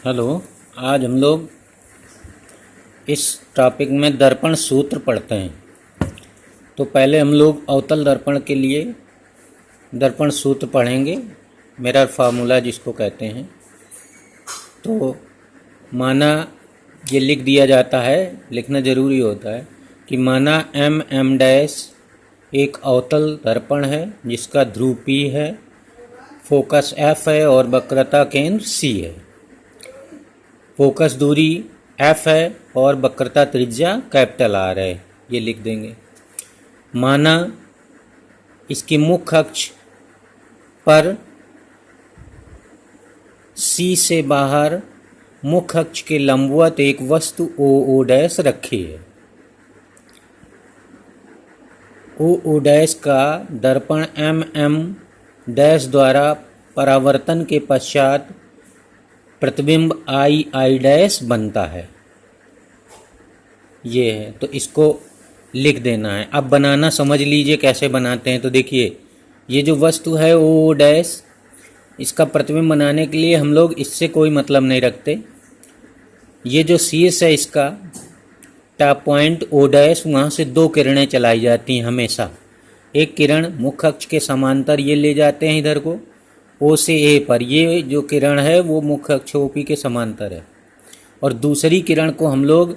Hello. आज हम लोग इस टॉपिक में दर्पण सूत्र पढ़ते हैं। तो पहले हम लोग अवतल दर्पण के लिए दर्पण सूत्र पढ़ेंगे, मिरर फार्मूला जिसको कहते हैं। तो माना ये लिख दिया जाता है, लिखना ज़रूरी होता है कि माना एम डैश एक अवतल दर्पण है जिसका ध्रुव P है, फोकस F है और वक्रता केंद्र C है। फोकस दूरी F है और वक्रता त्रिज्या कैपिटल R है, ये लिख देंगे। माना इसकी मुख्य अक्ष पर C से बाहर मुख्य अक्ष के लंबवत एक वस्तु OO डैश रखी है। OO डैश का दर्पण MM डैश द्वारा परावर्तन के पश्चात प्रतिबिंब I डैश बनता है। ये है, तो इसको लिख देना है। अब बनाना समझ लीजिए कैसे बनाते हैं। तो देखिए, ये जो वस्तु है OO डैश, इसका प्रतिबिंब बनाने के लिए हम लोग इससे कोई मतलब नहीं रखते। ये जो शीर्ष है इसका टॉप पॉइंट O डैश, वहाँ से दो किरणें चलाई जाती हैं हमेशा। एक किरण मुख्य अक्ष के समांतर ये ले जाते हैं इधर को O से A पर, ये जो किरण है वो मुख्य अक्ष OP के समांतर है। और दूसरी किरण को हम लोग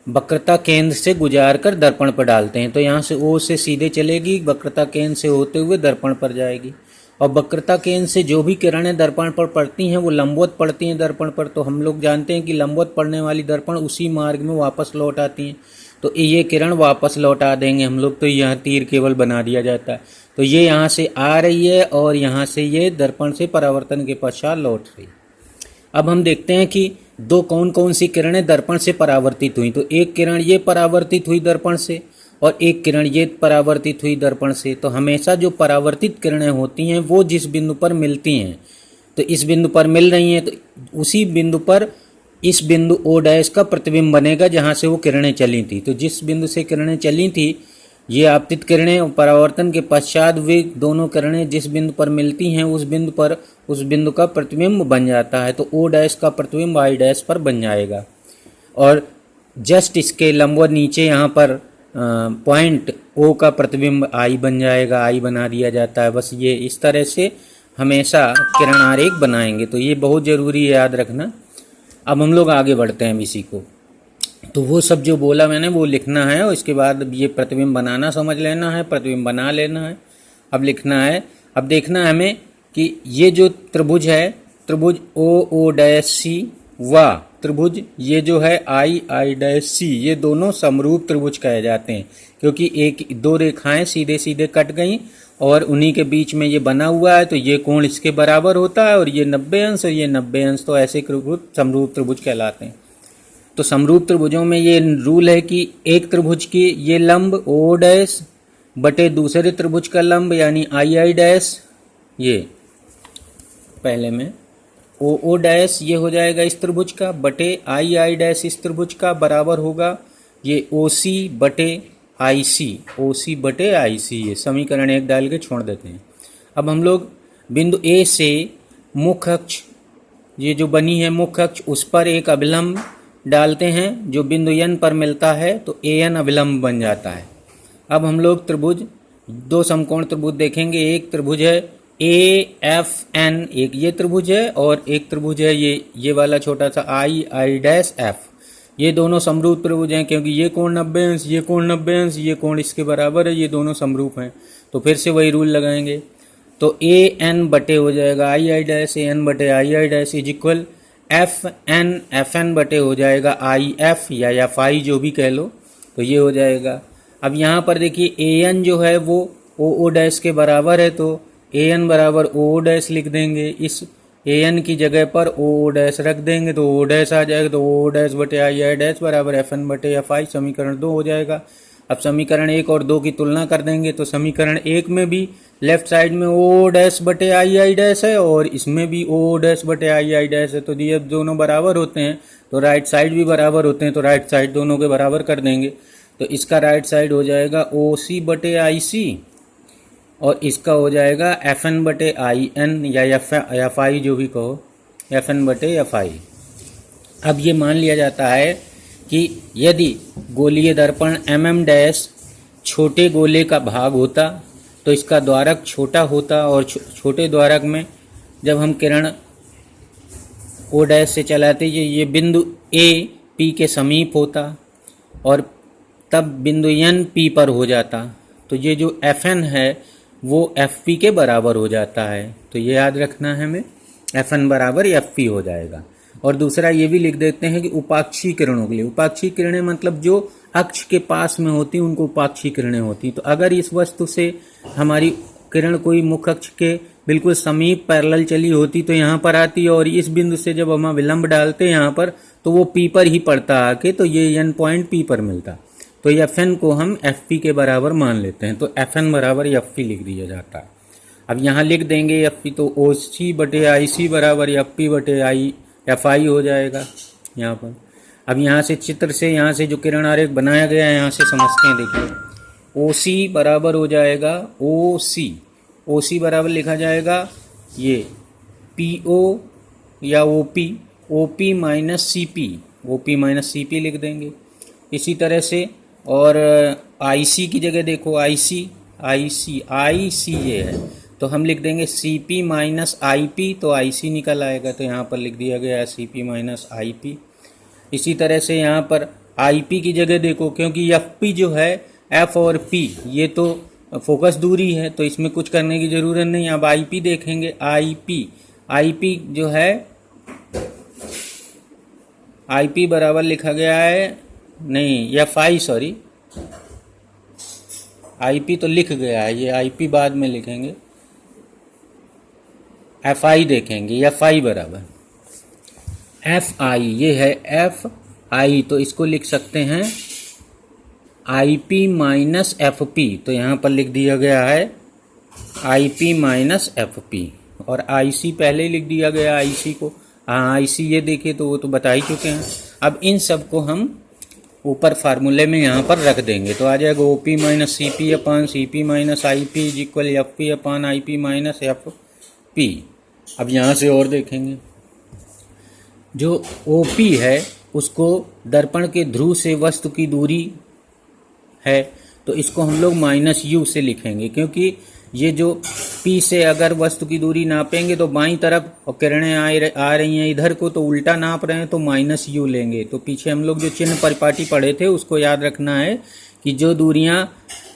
वक्रता केंद्र से गुजार कर दर्पण पर डालते हैं। तो यहाँ से O से सीधे चलेगी, वक्रता केंद्र से होते हुए दर्पण पर जाएगी। और वक्रता केंद्र से जो भी किरणें दर्पण पर पड़ती हैं वो लंबवत पड़ती हैं दर्पण पर। तो हम लोग जानते हैं कि लंबवत पड़ने वाली दर्पण उसी मार्ग में वापस लौट आती हैं। तो ये किरण वापस लौटा देंगे हम लोग। तो यहाँ तीर केवल बना दिया जाता है। तो ये यहाँ से आ रही है और यहाँ से ये दर्पण से परावर्तन के पश्चात लौट रही। अब हम देखते हैं कि दो कौन कौन सी किरणें दर्पण से परावर्तित हुई। तो एक किरण ये परावर्तित हुई दर्पण से और एक किरण ये परावर्तित हुई दर्पण से। तो हमेशा जो परावर्तित किरणें होती हैं वो जिस बिंदु पर मिलती हैं, तो इस बिंदु पर मिल रही हैं, तो उसी बिंदु पर इस बिंदु O डैश का प्रतिबिंब बनेगा जहाँ से वो किरणें चली थी। तो जिस बिंदु से किरणें चली थी, ये आपतित किरणें और परावर्तन के पश्चात वे दोनों किरणें जिस बिंदु पर मिलती हैं उस बिंदु पर उस बिंदु का प्रतिबिंब बन जाता है। तो O डैश का प्रतिबिंब I डैश पर बन जाएगा। और जस्ट इसके लंबवत नीचे यहाँ पर पॉइंट O का प्रतिबिंब I बन जाएगा, I बना दिया जाता है। बस ये इस तरह से हमेशा किरण आरेख बनाएंगे। तो ये बहुत ज़रूरी है, याद रखना। अब हम लोग आगे बढ़ते हैं इसी को। तो वो सब जो बोला मैंने वो लिखना है और इसके बाद ये प्रतिबिंब बनाना समझ लेना है, प्रतिबिंब बना लेना है। अब लिखना है, अब देखना है हमें कि ये जो त्रिभुज है, त्रिभुज OO डैश C व त्रिभुज ये जो है I डैश C, ये दोनों समरूप त्रिभुज कहे जाते हैं क्योंकि एक दो रेखाएं सीधे सीधे कट गई और उन्हीं के बीच में ये बना हुआ है। तो ये कोण इसके बराबर होता है और ये 90 अंश और ये 90 अंश। तो ऐसे त्रिभुज समरूप त्रिभुज कहलाते हैं। तो समरूप त्रिभुजों में ये रूल है कि एक त्रिभुज की ये लंब O डैश बटे दूसरे त्रिभुज का लंब यानी I डैश, ये पहले में OO डैश ये हो जाएगा इस त्रिभुज का बटे I डैश इस त्रिभुज का बराबर होगा ये OC बटे IC, OC बटे IC। ये समीकरण 1 डाल के छोड़ देते हैं। अब हम लोग बिंदु A से मुख्य अक्ष, ये जो बनी है मुख्य अक्ष, उस पर एक अभिलंब डालते हैं जो बिंदु N पर मिलता है। तो AN अभिलंब बन जाता है। अब हम लोग त्रिभुज, दो समकोण त्रिभुज देखेंगे। एक त्रिभुज है AFN, एक ये त्रिभुज है और एक त्रिभुज है ये वाला छोटा सा I डैश F। ये दोनों समरूप त्रिभुज हैं क्योंकि ये कोण 90 अंश, ये कोण 90 अंश, ये कोण इसके बराबर है, ये दोनों समरूप हैं। तो फिर से वही रूल लगाएंगे। तो AN बटे हो जाएगा I डैश, AN बटे I dash is equal FN बटे हो जाएगा IF या FI जो भी कह लो। तो ये हो जाएगा। अब यहाँ पर देखिए AN जो है वो OO डैश के बराबर है, तो AN बराबर OO डैश लिख देंगे। इस AN की जगह पर OO डैश रख देंगे तो O डैश आ जाएगा। तो OO डैश बटे I डैश बराबर FN बटे FI, समीकरण 2 हो जाएगा। अब समीकरण 1 और 2 की तुलना कर देंगे। तो समीकरण 1 में भी लेफ्ट साइड में OO डैश बटे I डैश है और इसमें भी OO डैश बटे I डैश है। तो ये दोनों बराबर होते हैं तो राइट साइड भी बराबर होते हैं, तो राइट साइड दोनों के बराबर कर देंगे। तो इसका राइट साइड हो जाएगा OC बटे IC और इसका हो जाएगा FN बटे IN या FI जो भी कहो। FN बटे FI। अब ये मान लिया जाता है कि यदि गोलीय दर्पण MM डैश छोटे गोले का भाग होता तो इसका द्वारक छोटा होता और छोटे द्वारक में जब हम किरण O डैश से चलाते ये बिंदु A P के समीप होता और तब बिंदु N P पर हो जाता, तो ये जो FN है वो FP के बराबर हो जाता है। तो ये याद रखना है हमें, FN बराबर FP हो जाएगा। और दूसरा ये भी लिख देते हैं कि उपाक्षी किरणों के लिए, उपाक्षी किरणें मतलब जो अक्ष के पास में होती उनको उपाक्षी किरणें होती। तो अगर इस वस्तु से हमारी किरण कोई मुख्य अक्ष के बिल्कुल समीप पैरेलल चली होती तो यहाँ पर आती, और इस बिंदु से जब हम विलंब डालते यहाँ पर तो वो P पर ही पड़ता आके, तो ये N पॉइंट P पर मिलता। तो FN को हम FP के बराबर मान लेते हैं, तो FN बराबर FP लिख दिया जाता है। अब यहाँ लिख देंगे FP, तो OC बटे IC बराबर FP बटे FI हो जाएगा यहाँ पर। अब यहाँ से चित्र से, यहाँ से जो किरण आरेख बनाया गया है यहाँ से समझते हैं। देखिए OC बराबर हो जाएगा OC बराबर लिखा जाएगा ये PO या OP माइनस CP लिख देंगे इसी तरह से। और IC की जगह देखो IC ये है तो हम लिख देंगे CP माइनस IP, तो IC निकल आएगा, तो यहाँ पर लिख दिया गया है CP माइनस IP। इसी तरह से यहाँ पर IP की जगह देखो, क्योंकि FP जो है F और P ये तो फोकस दूरी है तो इसमें कुछ करने की ज़रूरत नहीं। अब IP देखेंगे, IP जो है IP बराबर लिखा गया है, नहीं FI सॉरी, IP तो लिख गया है, ये IP बाद में लिखेंगे, FI देखेंगे, FI बराबर FI, ये है FI, तो इसको लिख सकते हैं IP माइनस FP, तो यहाँ पर लिख दिया गया है IP माइनस FP। और IC पहले ही लिख दिया गया IC को, हाँ IC ये देखिए तो वो तो बता ही चुके हैं। अब इन सब को हम ऊपर फार्मूले में यहाँ पर रख देंगे तो आ जाएगा OP minus CP upon CP minus IP is equal FP upon IP minus FP। अब यहाँ से और देखेंगे, जो OP है उसको दर्पण के ध्रुव से वस्तु की दूरी है तो इसको हम लोग माइनस U से लिखेंगे, क्योंकि ये जो P से अगर वस्तु की दूरी नापेंगे तो बाईं तरफ और किरणें आ रही हैं इधर को, तो उल्टा नाप रहे हैं तो माइनस U लेंगे। तो पीछे हम लोग जो चिन्ह परिपाटी पढ़े थे उसको याद रखना है कि जो दूरियां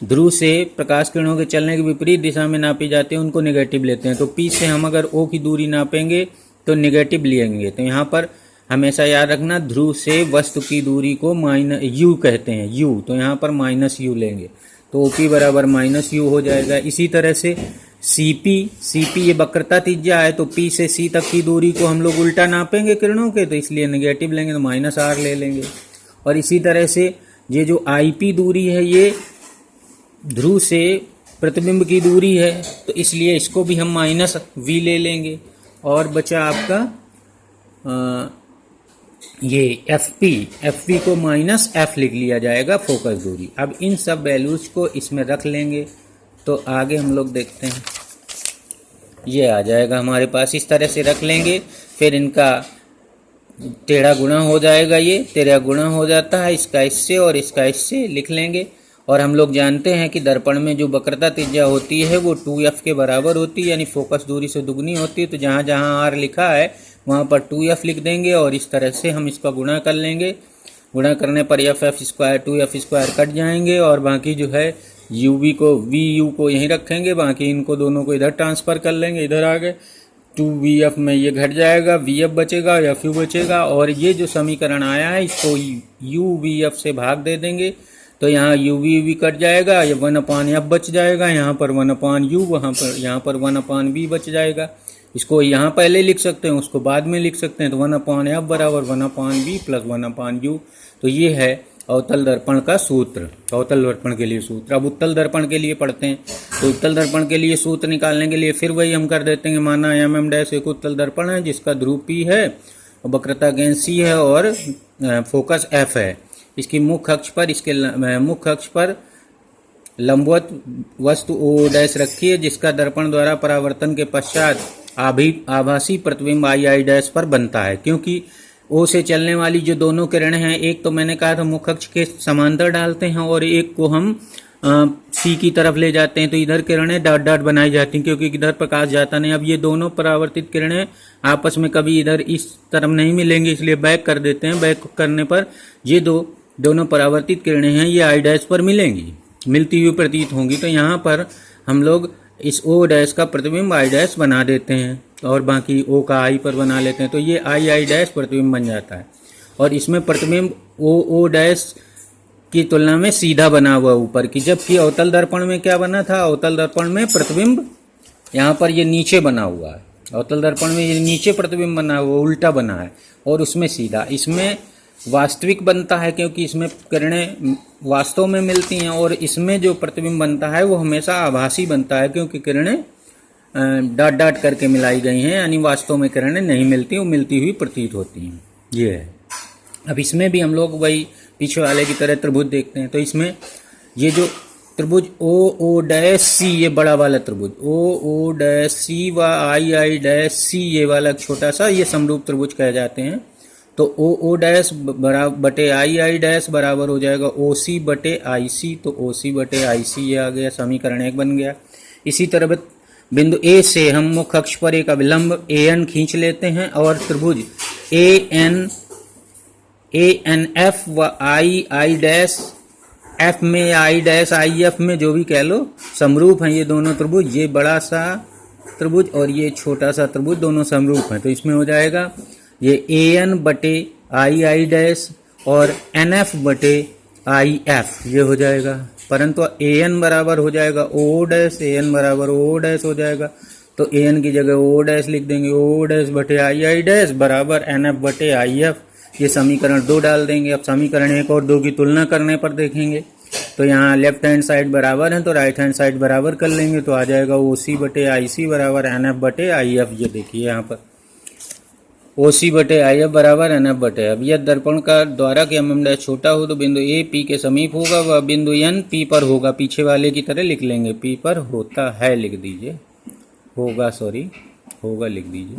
ध्रुव से प्रकाश किरणों के चलने के विपरीत दिशा में नापी जाती हैं उनको नेगेटिव लेते हैं। तो P से हम अगर O की दूरी नापेंगे तो नेगेटिव लेंगे। तो यहाँ पर हमेशा याद रखना ध्रुव से वस्तु की दूरी को माइनस U कहते हैं, U, तो यहाँ पर माइनस U लेंगे तो OP बराबर माइनस U हो जाएगा। इसी तरह से CP ये वक्रता त्रिज्या है तो P से C तक की दूरी को हम लोग उल्टा नापेंगे किरणों के, तो इसलिए नेगेटिव लेंगे तो माइनस R ले लेंगे। और इसी तरह से ये जो IP दूरी है ये ध्रुव से प्रतिबिंब की दूरी है तो इसलिए इसको भी हम माइनस V ले लेंगे। और बचा आपका ये FP को माइनस F लिख लिया जाएगा फोकस दूरी। अब इन सब वैल्यूज को इसमें रख लेंगे तो आगे हम लोग देखते हैं, ये आ जाएगा हमारे पास, इस तरह से रख लेंगे। फिर इनका टेढ़ा गुणा हो जाएगा, ये टेढ़ा गुणा हो जाता है, इसका इससे और इसका इससे लिख लेंगे। और हम लोग जानते हैं कि दर्पण में जो वक्रता त्रिज्या होती है वो 2F के बराबर होती है, यानी फोकस दूरी से दुगनी होती है। तो जहाँ जहाँ R लिखा है वहाँ पर 2F लिख देंगे और इस तरह से हम इसका गुणा कर लेंगे। गुणा करने पर FF square 2F square cut जाएंगे और बाकी जो है VU को यहीं रखेंगे, बाकी इनको दोनों को इधर ट्रांसफ़र कर लेंगे, इधर आ गए 2VF में ये घट जाएगा, VF बचेगा, FU बचेगा। और ये जो समीकरण आया है इसको UVF से भाग दे देंगे तो यहाँ UV कट जाएगा, ये 1/F बच जाएगा, यहाँ पर 1/U, यहाँ पर 1/V बच जाएगा। इसको यहाँ पहले लिख सकते हैं, उसको बाद में लिख सकते हैं। तो 1/F बराबर 1/V प्लस 1/U। तो ये है अवतल दर्पण का सूत्र, अवतल दर्पण के लिए सूत्र। अब उत्तल दर्पण के लिए पढ़ते हैं। तो उत्तल दर्पण के लिए सूत्र निकालने के लिए फिर वही हम कर देते हैं। माना MM डैश एक उत्तल दर्पण है जिसका ध्रुव P है और वक्रता गेंद C है और फोकस F है। इसकी मुख्य अक्ष पर लंबवत वस्तु O डैश रखी है जिसका दर्पण द्वारा परावर्तन के पश्चात आभासी प्रतिबिंब आई आई डैश पर बनता है, क्योंकि ओ से चलने वाली जो दोनों किरणें हैं, एक तो मैंने कहा था मुख्य अक्ष के समांतर डालते हैं और एक को हम सी की तरफ ले जाते हैं, तो इधर किरणें डॉट डॉट बनाई जाती हैं क्योंकि इधर प्रकाश जाता नहीं। अब ये दोनों परावर्तित किरणें आपस में कभी इधर इस तरफ नहीं मिलेंगी, इसलिए बैक कर देते हैं। बैक करने पर ये दोनों परावर्तित किरणें हैं, ये आई डैश पर मिलेंगी, मिलती हुई प्रतीत होंगी। तो यहाँ पर हम लोग इस ओ डैश का प्रतिबिंब आई डैश बना देते हैं और बाकी ओ का आई पर बना लेते हैं, तो ये आई आई डैश प्रतिबिंब बन जाता है। और इसमें प्रतिबिंब ओ डैश की तुलना में सीधा बना हुआ ऊपर की, जबकि अवतल दर्पण में क्या बना था, अवतल दर्पण में प्रतिबिंब यहाँ पर ये नीचे बना हुआ है, अवतल दर्पण में ये नीचे प्रतिबिंब बना हुआ, उल्टा बना है, और उसमें सीधा। इसमें वास्तविक बनता है क्योंकि इसमें किरणें वास्तव में मिलती हैं, और इसमें जो प्रतिबिंब बनता है वो हमेशा आभासी बनता है क्योंकि किरणें डॉट डॉट करके मिलाई गई हैं, यानी वास्तव में किरणें नहीं मिलती, वो मिलती हुई प्रतीत होती हैं। ये है। अब इसमें भी हम लोग वही पीछे वाले की तरह त्रिभुज देखते हैं, तो इसमें ये जो त्रिभुज ओ डैश सी, ये बड़ा वाला त्रिभुज ओ डैश सी व आई डैश सी, ये वाला छोटा सा, ये समरूप त्रिभुज कहे जाते हैं। तो ओ डैश बटे आई डैश बराबर हो जाएगा ओ सी बटे आई सी, तो ओ सी बटे आई सी ये आ गया, समीकरण 1 बन गया। इसी तरह बिंदु ए से हम मुख्य अक्ष पर एक अभिलंब ए एन खींच लेते हैं और त्रिभुज ए एन एफ व आई डैश एफ में या आई डैश आई एफ में, जो भी कह लो, समरूप हैं ये दोनों त्रिभुज। ये बड़ा सा त्रिभुज और ये छोटा सा त्रिभुज दोनों समरूप हैं, तो इसमें हो जाएगा ये ए एन बटे आई डैश और एन एफ बटे आई एफ, ये हो जाएगा। परंतु ए एन बराबर हो जाएगा ओ डैश, ए एन बराबर ओ डैश हो जाएगा, तो ए एन की जगह ओ डैश लिख देंगे, ओ डैश बटे आई डैश बराबर एन एफ बटे आई एफ। ये समीकरण 2 डाल देंगे। अब समीकरण 1 और 2 की तुलना करने पर देखेंगे, तो यहाँ लेफ्ट हैंड साइड बराबर है तो राइट हैंड साइड बराबर कर लेंगे, तो आ जाएगा ओ सी बटे आई सी बराबर एन एफ बटे आई एफ। ये देखिए यहाँ पर ओ सी बटे आई एफ बराबर एन एफ बटे। अब यह दर्पण का द्वारा कि एम डैश छोटा हो तो बिंदु ए पी के समीप होगा, वह बिंदु एन पी पर होगा, पीछे वाले की तरह लिख लेंगे, पी पर होता है लिख दीजिए, होगा लिख दीजिए।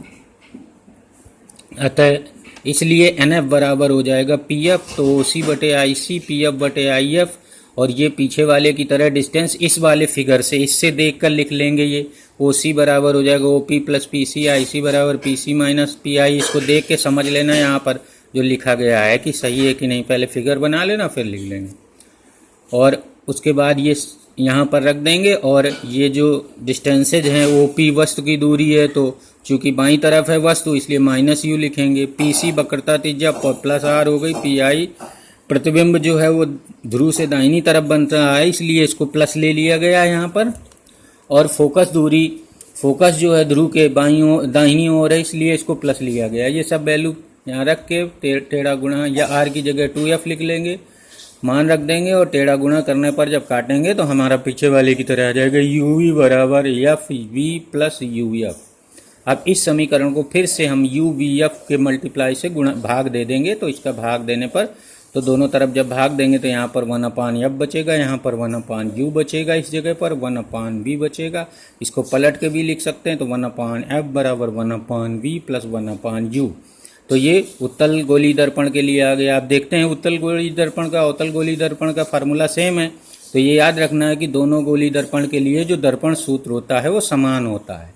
अतः इसलिए एन एफ बराबर हो जाएगा पी एफ, तो ओ सी बटे आई सी पी एफ बटे आई एफ, और ये पीछे वाले की तरह डिस्टेंस इस वाले फिगर से, इससे देखकर लिख लेंगे। ये ओ सी बराबर हो जाएगा O P plus P C, I C बराबर P C minus P I. इसको देख के समझ लेना यहाँ पर जो लिखा गया है कि सही है कि नहीं, पहले फिगर बना लेना फिर लिख लेंगे। और उसके बाद ये यहाँ पर रख देंगे, और ये जो डिस्टेंसेज हैं ओ पी वस्तु की दूरी है, तो चूंकि बाईं तरफ है वस्तु इसलिए माइनस यू लिखेंगे, पी सी वक्रता त्रिज्या प्लस आर हो गई, पी आई प्रतिबिंब जो है वो ध्रुव से दाहिनी तरफ बन रहा है इसलिए इसको प्लस ले लिया गया है यहाँ पर, और फोकस दूरी, फोकस जो है ध्रुव के दाहिनी ओर है इसलिए इसको प्लस लिया गया। ये सब वैल्यू यहाँ रख के टेढ़ा गुणा या आर की जगह 2f लिख लेंगे, मान रख देंगे, और टेढ़ा गुणा करने पर जब काटेंगे तो हमारा पीछे वाले की तरह आ जाएगा यू वी बराबर F V plus U F. अब इस समीकरण को फिर से हम यू वी एफ के मल्टीप्लाई से गुणा भाग दे देंगे, तो इसका भाग देने पर तो दोनों तरफ जब भाग देंगे तो यहाँ पर 1/f बचेगा, यहाँ पर 1/u बचेगा, इस जगह पर 1/v बचेगा। इसको पलट के भी लिख सकते हैं, तो 1/f बराबर 1/v प्लस 1/u। तो ये उत्तल गोली दर्पण के लिए आ गया। आप देखते हैं उत्तल गोली दर्पण का अवतल गोली दर्पण का फार्मूला सेम है, तो ये याद रखना है कि दोनों गोली दर्पण के लिए जो दर्पण सूत्र होता है वो समान होता है।